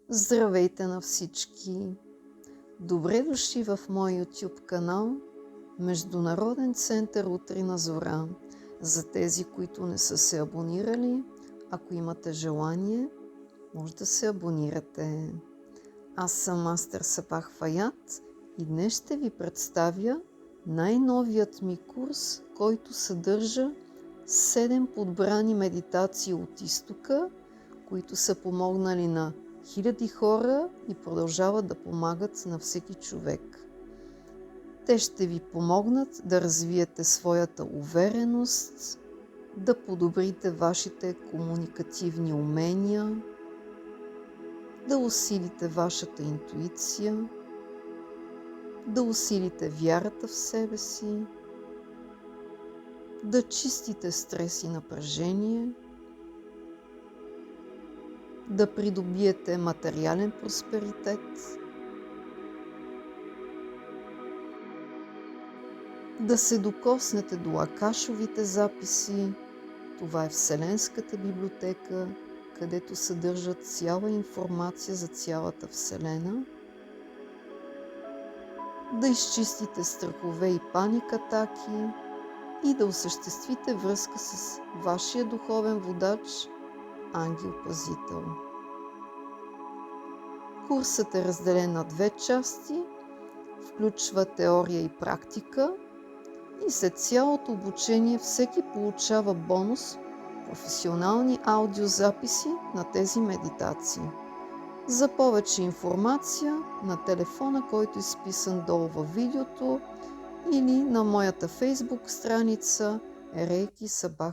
Здравейте на всички! Добре дошли в мой YouTube канал Международен център Утрина зора. За тези, които не са се абонирали, ако имате желание, може да се абонирате. Аз съм Мастер Сабах Фаят и днес ще ви представя най-новият ми курс, който съдържа 7 подбрани медитации от изтока, които са помогнали на хиляди хора и продължават да помагат на всеки човек. Те ще ви помогнат да развиете своята увереност, да подобрите вашите комуникативни умения, да усилите вашата интуиция, да усилите вярата в себе си, да чистите стрес и напрежение, да придобиете материален просперитет, да се докоснете до акашовите записи. Това е Вселенската библиотека, където съдържат цяла информация за цялата Вселена. Да изчистите страхове и паник-атаки и да осъществите връзка с вашия духовен водач, ангел-пазител. Курсът е разделен на 2 части, включва теория и практика и след цялото обучение всеки получава бонус професионални аудиозаписи на тези медитации. За повече информация на телефона, който е изписан долу във видеото, или на моята Facebook страница Рейки Сабах